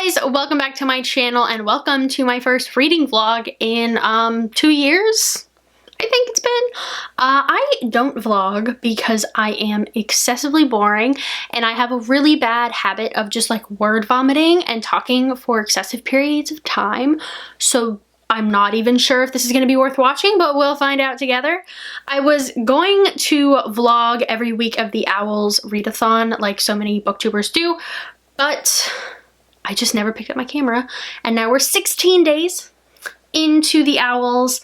guys, welcome back to my channel and welcome to my first reading vlog in 2 years. I think it's been. I don't vlog because I am excessively boring and I have a really bad habit of just like word vomiting and talking for excessive periods of time. So I'm not even sure if this is going to be worth watching, but we'll find out together. I was going to vlog every week of the Owls Readathon like so many booktubers do, but I just never picked up my camera, and now we're 16 days into the Owls,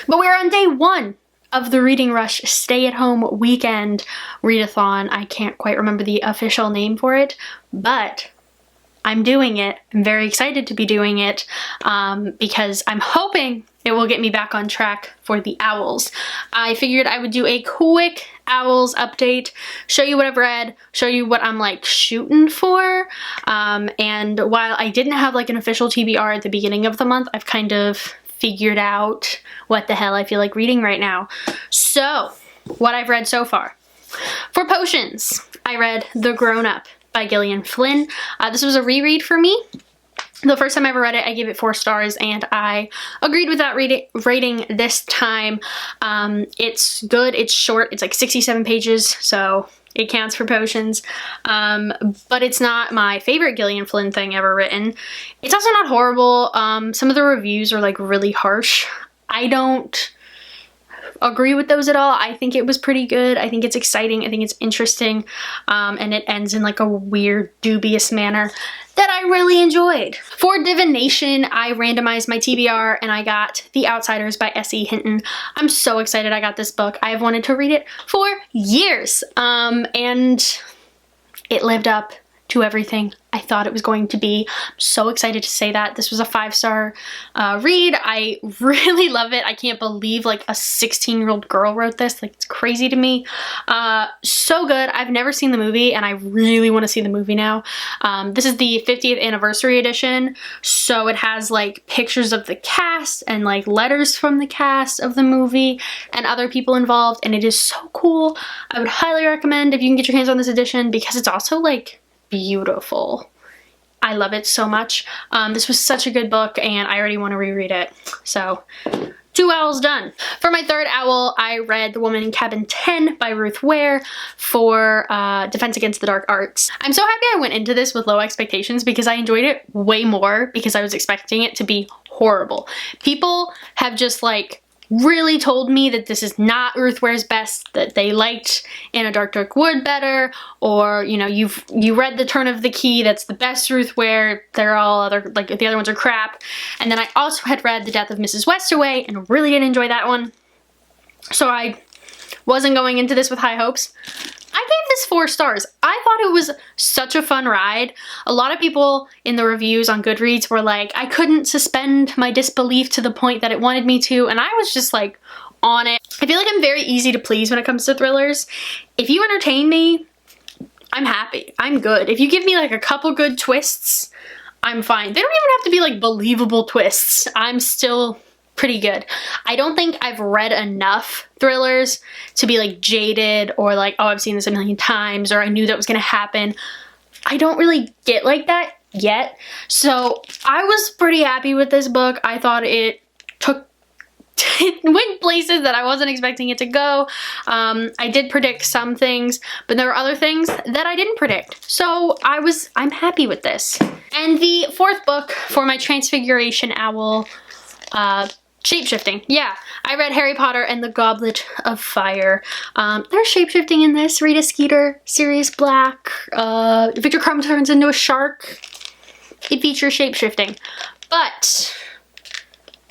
but we're on day 1 of the Reading Rush stay-at-home weekend readathon. I can't quite remember the official name for it, but I'm doing it. I'm very excited to be doing it because I'm hoping it will get me back on track for the Owls. I figured I would do a quick Owls update, show you what I've read, show you what I'm like shooting for, and while I didn't have like an official TBR at the beginning of the month, I've kind of figured out what the hell I feel like reading right now. So, what I've read so far. For potions, I read The Grown Up by Gillian Flynn. This was a reread for me. The first time I ever read it, I gave it 4 stars, and I agreed with that rating this time. It's good, it's short, it's like 67 pages, so it counts for potions. But it's not my favorite Gillian Flynn thing ever written. It's also not horrible. Some of the reviews are like really harsh. I don't agree with those at all. I think it was pretty good. I think it's exciting. I think it's interesting. And it ends in like a weird, dubious manner that I really enjoyed. For divination, I randomized my TBR and I got The Outsiders by S.E. Hinton. I'm so excited I got this book. I've wanted to read it for years. And it lived up to everything I thought it was going to be. I'm so excited to say that. This was a 5-star read. I really love it. I can't believe like a 16-year-old girl wrote this. Like, it's crazy to me. So good. I've never seen the movie and I really want to see the movie now. This is the 50th anniversary edition, so it has like pictures of the cast and like letters from the cast of the movie and other people involved, and it is so cool. I would highly recommend if you can get your hands on this edition because it's also like beautiful. I love it so much. This was such a good book and I already want to reread it. So 2 Owls done. For my 3rd owl, I read The Woman in Cabin 10 by Ruth Ware for Defense Against the Dark Arts. I'm so happy I went into this with low expectations because I enjoyed it way more because I was expecting it to be horrible. People have just like really told me that this is not Ruth Ware's best, that they liked In a Dark Dark Wood better, or you know, you read The Turn of the Key, that's the best Ruth Ware, they're all other, like the other ones are crap. And then I also had read The Death of Mrs. Westaway and really didn't enjoy that one. So I wasn't going into this with high hopes. I gave this 4 stars. I thought it was such a fun ride. A lot of people in the reviews on Goodreads were like, I couldn't suspend my disbelief to the point that it wanted me to, and I was just like on it. I feel like I'm very easy to please when it comes to thrillers. If you entertain me, I'm happy. I'm good. If you give me like a couple good twists, I'm fine. They don't even have to be like believable twists. I'm still pretty good. I don't think I've read enough thrillers to be like jaded or like, oh, I've seen this a million times or I knew that was gonna happen. I don't really get like that yet. So I was pretty happy with this book. I thought it went places that I wasn't expecting it to go. I did predict some things, but there were other things that I didn't predict. So I'm happy with this. And the 4th book for my Transfiguration Owl, shapeshifting. Yeah, I read Harry Potter and the Goblet of Fire. There's shapeshifting in this. Rita Skeeter, Sirius Black, Victor Crumb turns into a shark. It features shapeshifting. But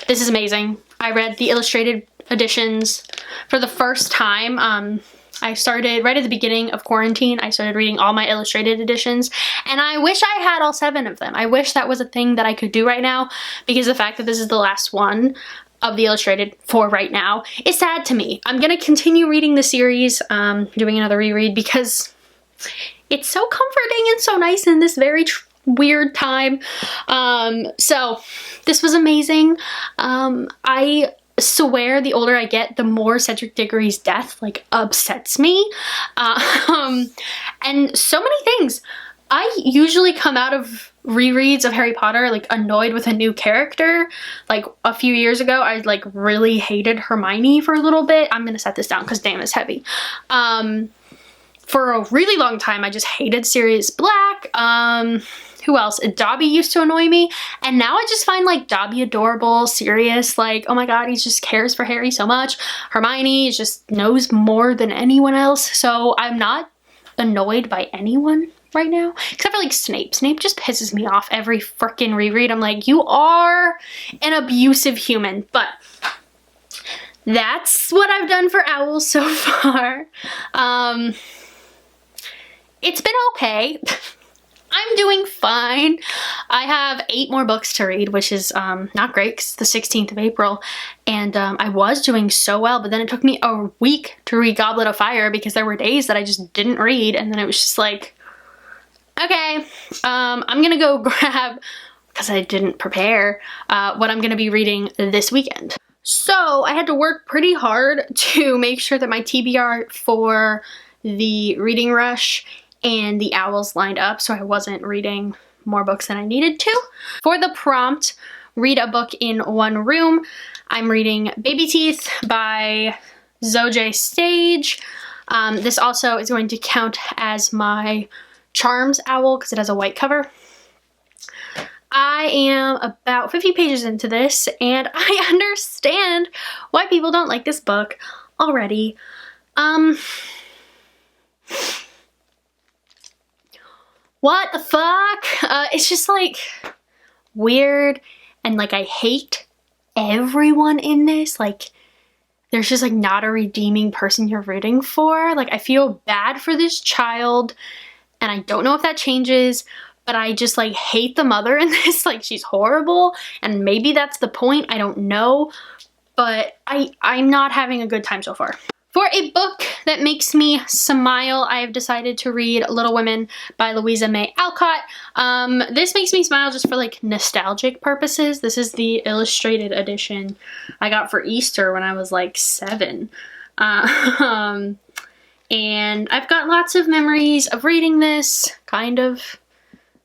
this is amazing. I read the illustrated editions for the first time. I started right at the beginning of quarantine. I started reading all my illustrated editions, and I wish I had all 7 of them. I wish that was a thing that I could do right now, because the fact that this is the last one of the illustrated for right now is sad to me. I'm gonna continue reading the series, doing another reread because it's so comforting and so nice in this very weird time. So this was amazing. I swear the older I get, the more Cedric Diggory's death like upsets me. And so many things. I usually come out of rereads of Harry Potter, like annoyed with a new character. Like a few years ago, I like really hated Hermione for a little bit. I'm gonna set this down because damn, it's heavy. For a really long time, I just hated Sirius Black. Who else? Dobby used to annoy me, and now I just find like Dobby adorable. Sirius, like, oh my god, he just cares for Harry so much. Hermione just knows more than anyone else, so I'm not annoyed by anyone right now, except for like Snape. Snape just pisses me off every frickin' reread. I'm like, you are an abusive human, but that's what I've done for Owl so far. It's been okay. I'm doing fine. I have 8 more books to read, which is not great because it's the 16th of April, and I was doing so well, but then it took me a week to read Goblet of Fire because there were days that I just didn't read, and then it was just like, okay, I'm gonna go grab, because I didn't prepare, what I'm gonna be reading this weekend. So I had to work pretty hard to make sure that my TBR for the reading rush and the Owls lined up, so I wasn't reading more books than I needed to. For the prompt, read a book in one room, I'm reading Baby Teeth by Zoj Stage. This also is going to count as my Charms owl because it has a white cover. I am about 50 pages into this, and I understand why people don't like this book already. What the fuck? It's just like weird, and like I hate everyone in this. Like there's just like not a redeeming person you're rooting for. Like I feel bad for this child, and I don't know if that changes, but I just like hate the mother in this. Like she's horrible, and maybe that's the point, I don't know, but I'm not having a good time so far. For a book that makes me smile, I have decided to read Little Women by Louisa May Alcott. This makes me smile just for like nostalgic purposes. This is the illustrated edition I got for Easter when I was like 7. And I've got lots of memories of reading this, kind of,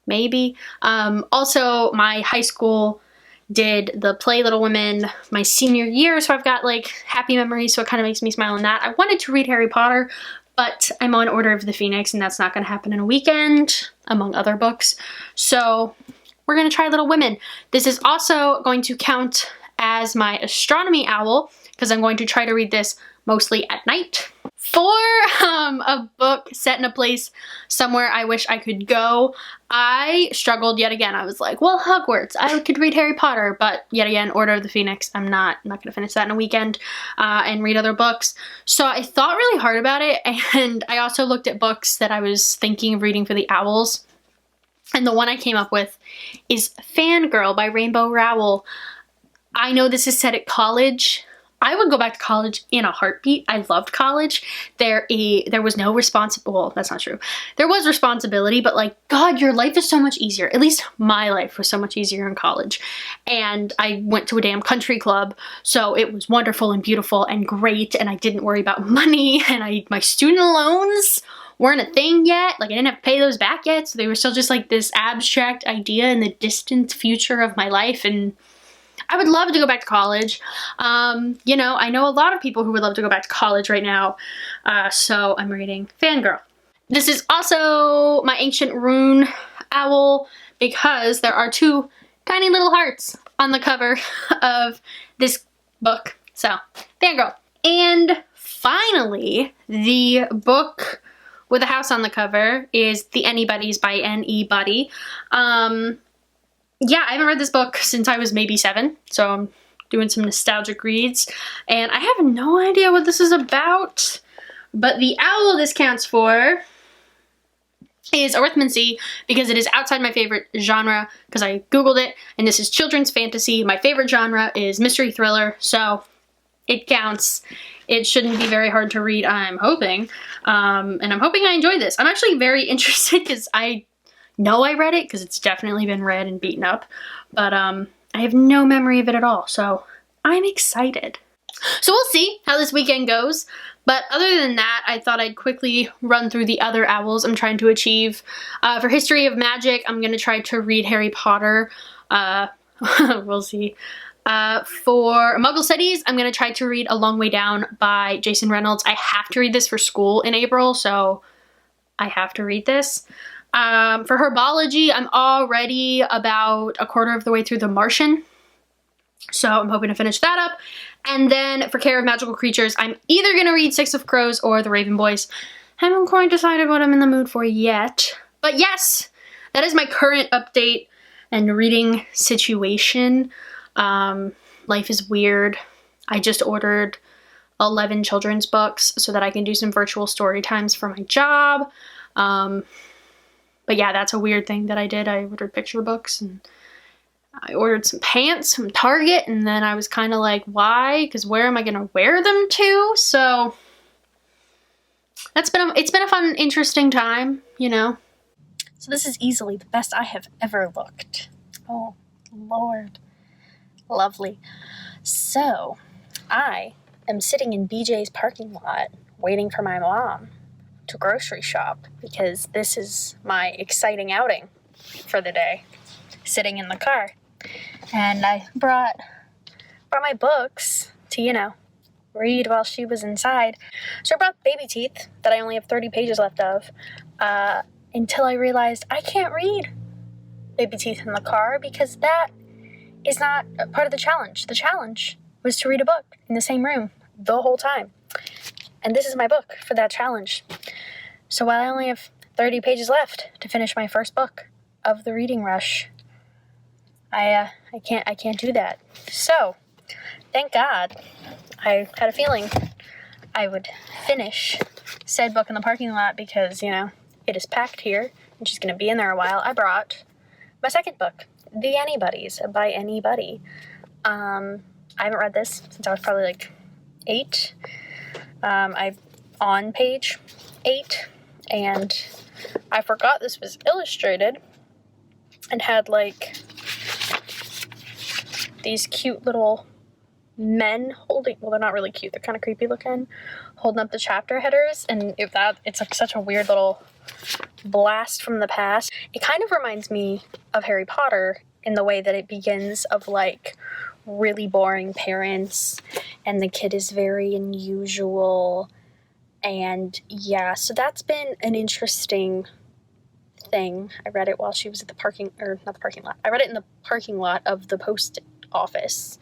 maybe. Also, my high school did the play Little Women my senior year, so I've got like happy memories, so it kind of makes me smile on that. I wanted to read Harry Potter, but I'm on Order of the Phoenix, and that's not going to happen in a weekend, among other books. So we're going to try Little Women. This is also going to count as my astronomy owl, because I'm going to try to read this mostly at night. For a book set in a place somewhere I wish I could go, I struggled yet again. I was like, well, Hogwarts, I could read Harry Potter, but yet again, Order of the Phoenix, I'm not going to finish that in a weekend and read other books. So I thought really hard about it, and I also looked at books that I was thinking of reading for the Owls, and the one I came up with is Fangirl by Rainbow Rowell. I know this is set at college. I would go back to college in a heartbeat. I loved college. There was no well, that's not true. There was responsibility, but like, God, your life is so much easier. At least my life was so much easier in college. And I went to a damn country club, so it was wonderful and beautiful and great, and I didn't worry about money, and my student loans weren't a thing yet. Like I didn't have to pay those back yet, so they were still just like this abstract idea in the distant future of my life, and I would love to go back to college. You know, I know a lot of people who would love to go back to college right now, so I'm reading Fangirl. This is also my Ancient Rune owl because there are 2 tiny little hearts on the cover of this book. So, Fangirl. And finally, the book with a house on the cover is The Anybody's by N.E. Buddy. Yeah, I haven't read this book since I was maybe 7, so I'm doing some nostalgic reads, and I have no idea what this is about, but the owl this counts for is arithmancy because it is outside my favorite genre, because I googled it, and this is children's fantasy. My favorite genre is mystery thriller, so it counts. It shouldn't be very hard to read, I'm hoping, and I'm hoping I enjoy this. I'm actually very interested because I know I read it because it's definitely been read and beaten up, but I have no memory of it at all, so I'm excited. So we'll see how this weekend goes, But other than that, I thought I'd quickly run through the other owls I'm trying to achieve. For History of Magic, I'm going to try to read Harry Potter. We'll see. For Muggle Cities, I'm going to try to read A Long Way Down by Jason Reynolds. I have to read this for school in April, so I have to read this. For Herbology, I'm already about a quarter of the way through The Martian, so I'm hoping to finish that up. And then for Care of Magical Creatures, I'm either going to read Six of Crows or The Raven Boys. Haven't quite decided what I'm in the mood for yet. But yes, that is my current update and reading situation. Life is weird. I just ordered 11 children's books so that I can do some virtual story times for my job. But yeah, that's a weird thing that I did. I ordered picture books, and I ordered some pants from Target, and then I was kind of like, why? Because where am I going to wear them to? So it's been a fun, interesting time, you know. So this is easily the best I have ever looked. Oh, Lord. Lovely. So I am sitting in BJ's parking lot waiting for my mom to grocery shop because this is my exciting outing for the day, sitting in the car. And I brought my books to, you know, read while she was inside. So I brought Baby Teeth that I only have 30 pages left of, until I realized I can't read Baby Teeth in the car because that is not a part of the challenge. The challenge was to read a book in the same room the whole time. And this is my book for that challenge. So while I only have 30 pages left to finish my first book of the reading rush, I can't do that. So, thank God, I had a feeling I would finish said book in the parking lot because, you know, it is packed here and she's going to be in there a while. I brought my second book, The Anybody's by Anybody. I haven't read this since I was probably like 8. I'm on page 8, and I forgot this was illustrated and had like these cute little men holding, well, they're not really cute, they're kind of creepy looking, holding up the chapter headers, and it's like such a weird little blast from the past. It kind of reminds me of Harry Potter in the way that it begins of like really boring parents and the kid is very unusual, and yeah, so that's been an interesting thing. I read it while she was at the parking, or not the parking lot, I read it in the parking lot of the post office.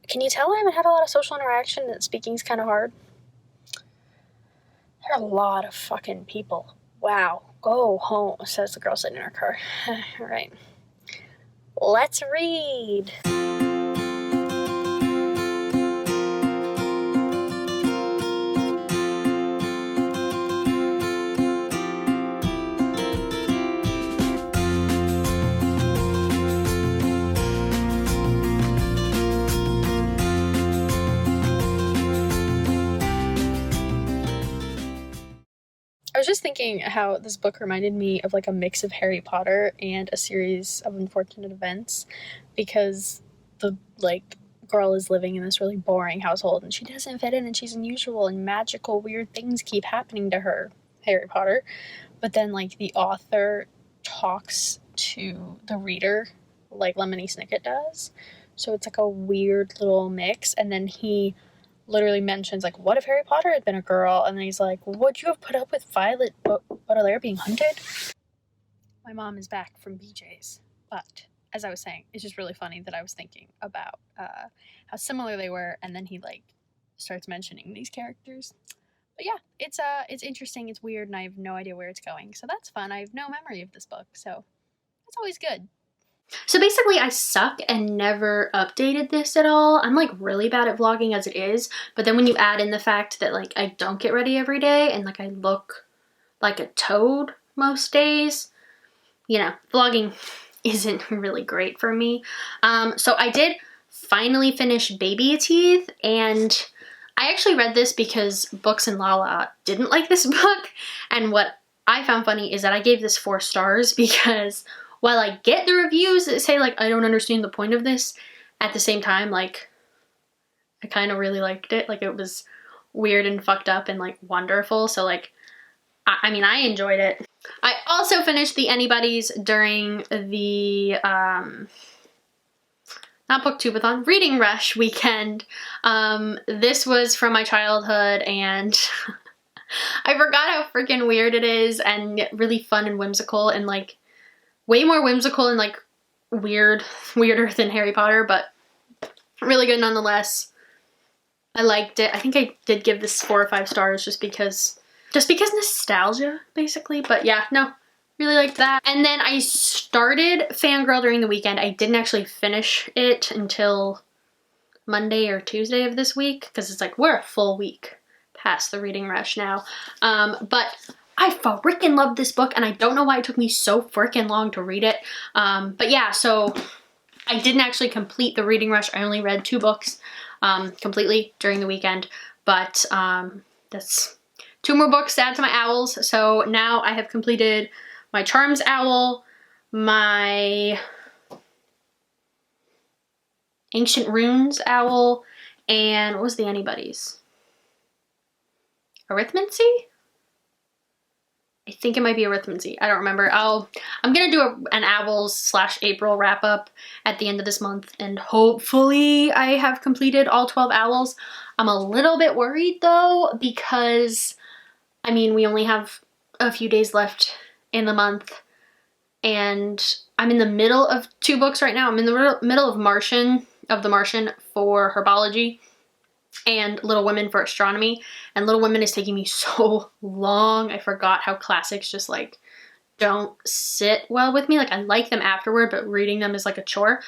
Can you tell I haven't had a lot of social interaction and speaking's kind of hard? There are a lot of fucking people. Wow. Go home, says the girl sitting in her car. All right. Let's read. I was just thinking how this book reminded me of like a mix of Harry Potter and A Series of Unfortunate Events, because the like girl is living in this really boring household and she doesn't fit in and she's unusual and magical weird things keep happening to her, Harry Potter, but then like the author talks to the reader like Lemony Snicket does, so it's like a weird little mix. And then he literally mentions like, what if Harry Potter had been a girl? And then he's like, would you have put up with Violet Baudelaire being hunted? My mom is back from BJ's, but as I was saying, it's just really funny that I was thinking about how similar they were, and then he like starts mentioning these characters. But yeah, it's interesting, it's weird, and I have no idea where it's going, so that's fun. I have no memory of this book, so that's always good. So basically I suck and never updated this at all. I'm like really bad at vlogging as it is, but then when you add in the fact that like I don't get ready every day and like I look like a toad most days, you know, vlogging isn't really great for me. So I did finally finish Baby Teeth, and I actually read this because Books and Lala didn't like this book, and what I found funny is that I gave this 4 stars because while I get the reviews that say, like, I don't understand the point of this, at the same time, like, I kind of really liked it. Like, it was weird and fucked up and like wonderful. So like, I mean, I enjoyed it. I also finished the Anybody's during the, not Booktubeathon, Reading Rush weekend. This was from my childhood, and I forgot how freaking weird it is, and really fun and whimsical, and like way more whimsical and like weirder than Harry Potter, but really good nonetheless. I liked it. I think I did give this 4 or 5 stars just because nostalgia, basically. But yeah, no, really liked that. And then I started Fangirl during the weekend. I didn't actually finish it until Monday or Tuesday of this week, because it's like we're a full week past the reading rush now. But I freaking loved this book, and I don't know why it took me so freaking long to read it. But yeah, so I didn't actually complete the reading rush. I only read 2 books completely during the weekend, but that's 2 more books to add to my owls. So now I have completed my Charms owl, my Ancient Runes owl, and what was the Anybody's? Arithmancy? I think it might be Arithmancy. I don't remember. I'm gonna do an owls / April wrap up at the end of this month, and hopefully I have completed all 12 owls. I'm a little bit worried though, because I mean, we only have a few days left in the month, and I'm in the middle of 2 books right now. I'm in the middle of The Martian for herbology and Little Women for astronomy, and Little Women is taking me so long. I forgot how classics just like don't sit well with me. Like, I like them afterward, but reading them is like a chore.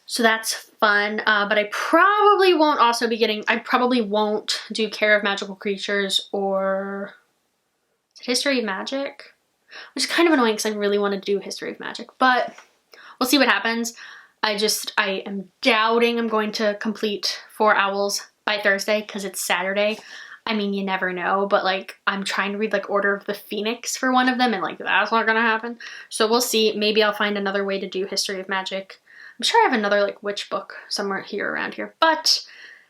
So that's fun, but I probably won't also be getting, I probably won't do Care of Magical Creatures or is it History of Magic? Which is kind of annoying because I really want to do History of Magic, but we'll see what happens. I am doubting I'm going to complete 4 owls by Thursday because it's Saturday. I mean, you never know, but like I'm trying to read like Order of the Phoenix for one of them, and like that's not gonna happen. So we'll see. Maybe I'll find another way to do History of Magic. I'm sure I have another like witch book somewhere here around here, but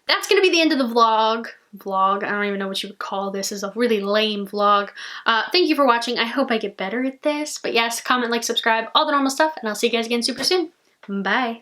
that's gonna be the end of the vlog. I don't even know what you would call this. This is a really lame vlog. Thank you for watching. I hope I get better at this, but yes, comment, like, subscribe, all the normal stuff, and I'll see you guys again super soon. Bye.